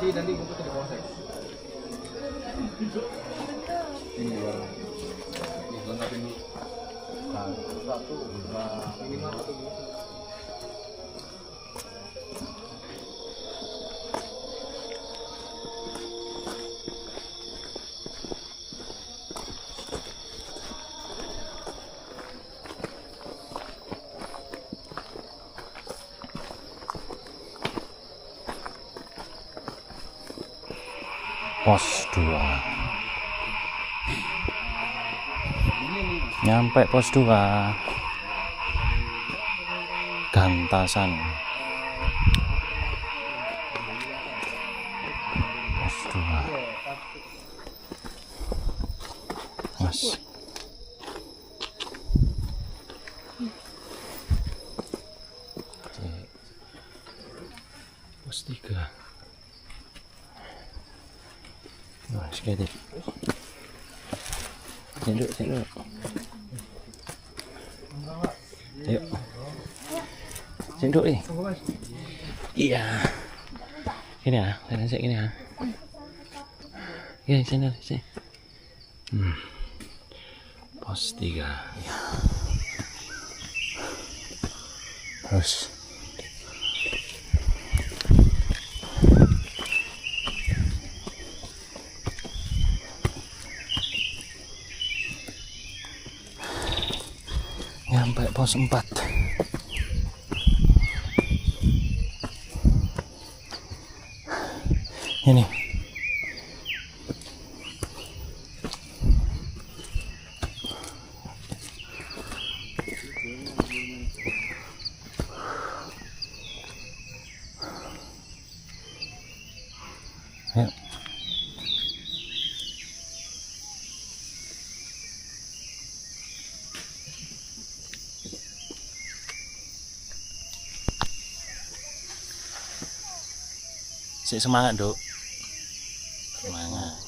polisi nanti kumpul di polsek. Ini luar. Ini lengkapin dulu. Satu, dua, minimal satu. Pos 2. Nyampe pos 2. Gantasan. Pos 2. Mas. Pos 3. Nah, sekali. Sini dulu. Ayo. Sini dulu nih. Iya. Sini ya, lihat sini ya. Iya, sini. Pos 3. Ya. Terus. Sampai pos 4. Ini ayo. Semangat, Dok. Semangat.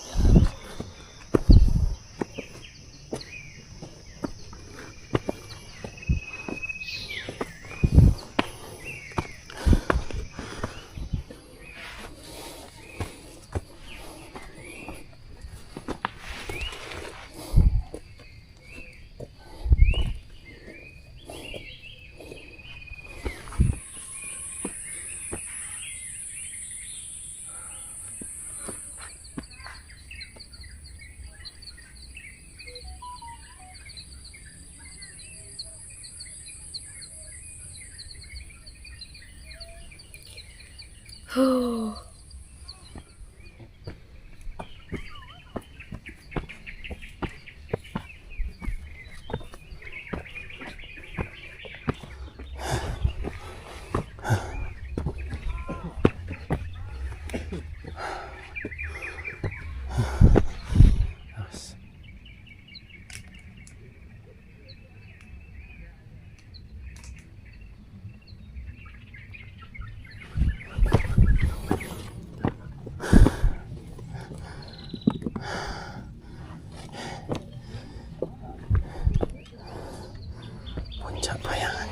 Puncak Bayangan.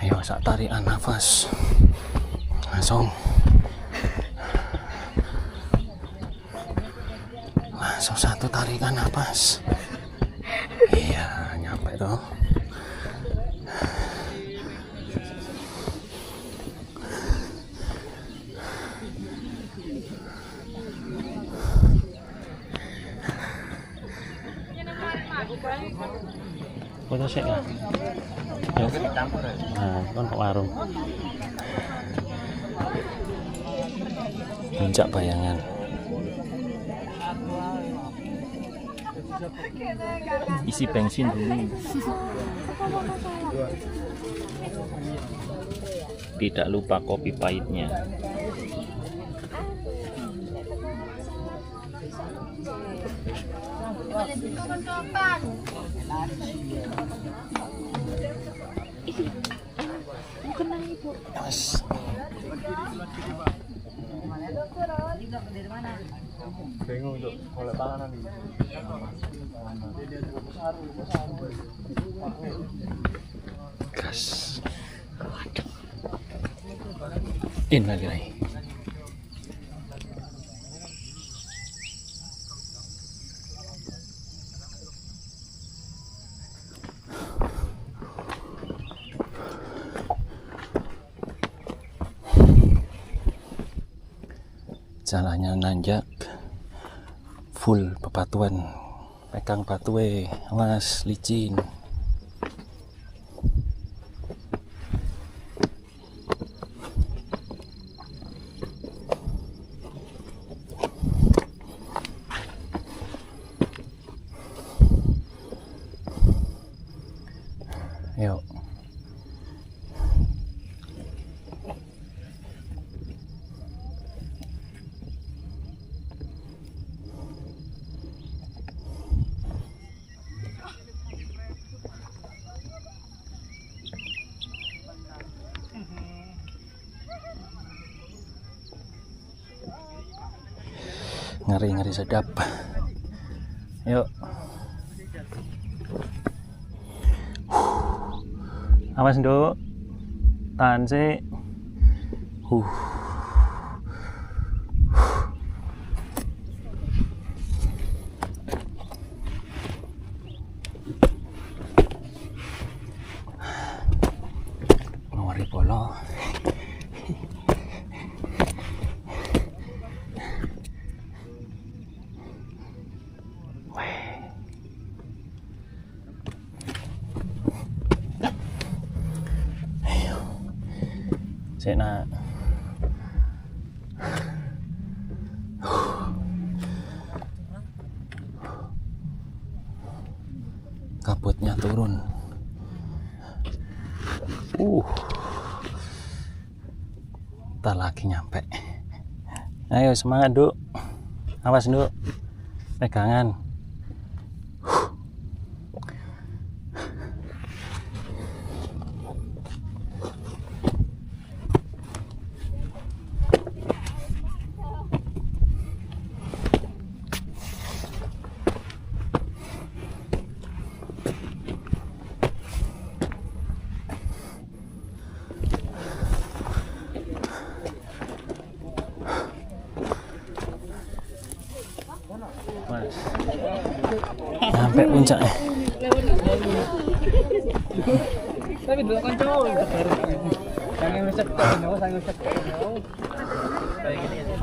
Ayo, sak tarikan nafas. Langsung satu tarikan nafas. Iya, nyampe tuh. Foto sih ya. Nah, kan ke warung. Puncak Bayangan. Isi bensin dulu. Tidak lupa kopi pahitnya. Mas. Bingung tuh, oleh panganan nih. gas. Innalillahi. Jalannya nanjak, full bebatuan, pegang batuwe, awas licin. Yuk. Ngeri-ngeri sedap. Yuk. Awas nduk. Tahan sih. Ngori polo. Nak kabutnya turun. Tak lagi nyampe. Ayo semangat, Duk. Awas, Duk. Pegangan. Sampai puncaknya. Tapi dulu kan cowok sange mesek no sange mesek no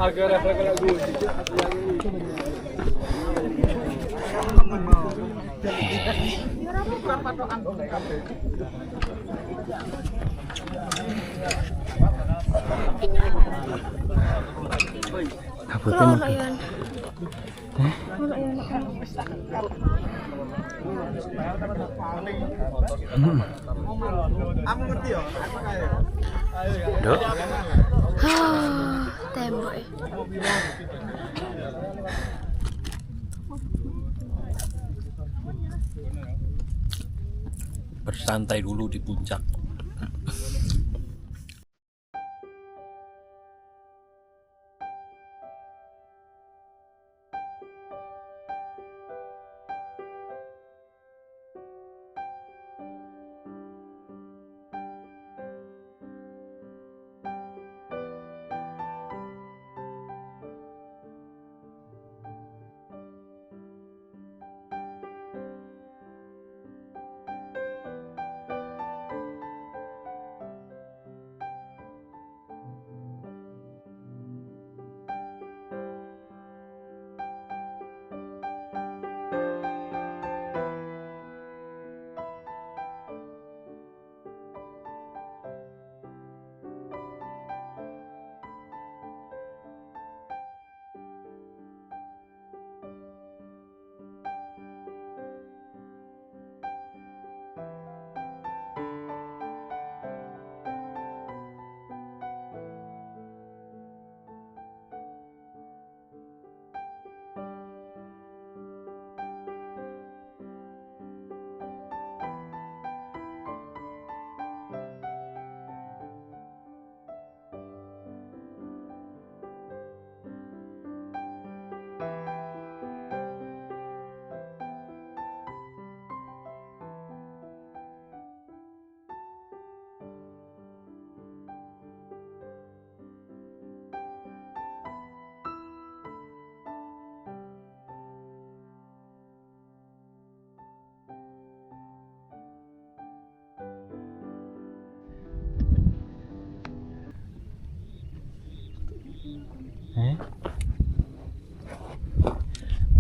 harga refleks lagu Kabutnya mungkin. Dok. Tembok. Bersantai dulu di puncak.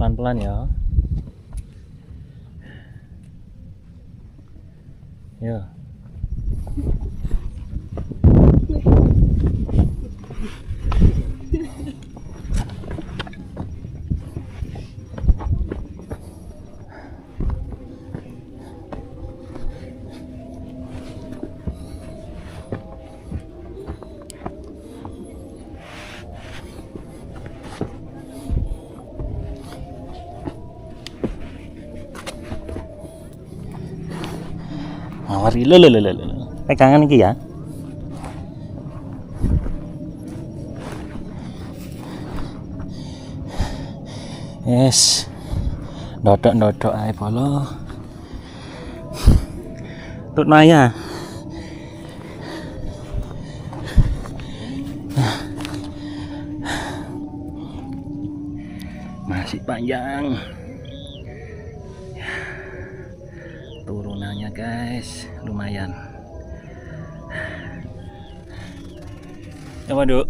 Pelan-pelan ya. Ya. Mari lo. Pegangan iki ya. Yes. Dodok ae polo. Tut Maya. Masih panjang. Turunannya guys, lumayan. Coba Duk.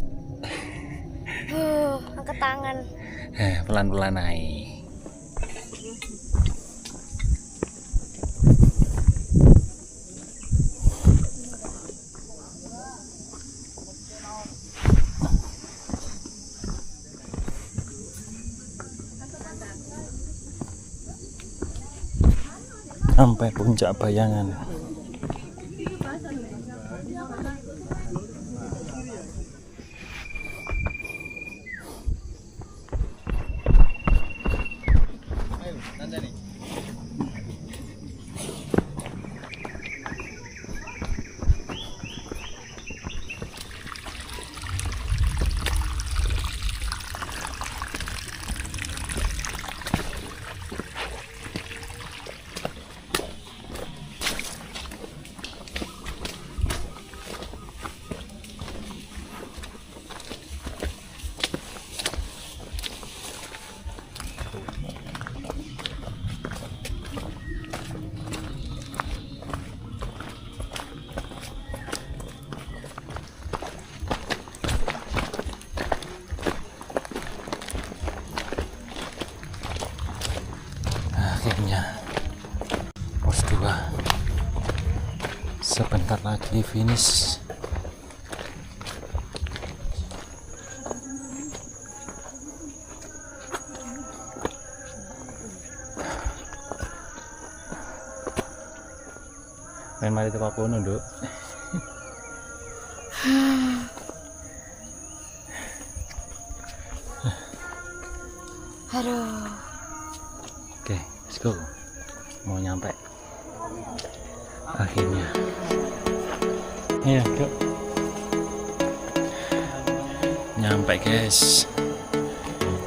Angkat tangan. Pelan-pelan naik. Sampai puncak bayangan. Akhirnya pos 2 sebentar lagi finish. Main mari tempat pono Nduk. Aduh. Oke, let's go. Mau nyampe. Akhirnya. Iya, Duk. Nyampe, guys.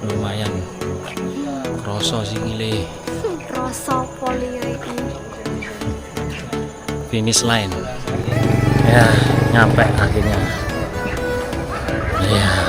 Lumayan. Kroso sih ngile. Rasa polio ini. Finish line. Ya, nyampe akhirnya. Iya.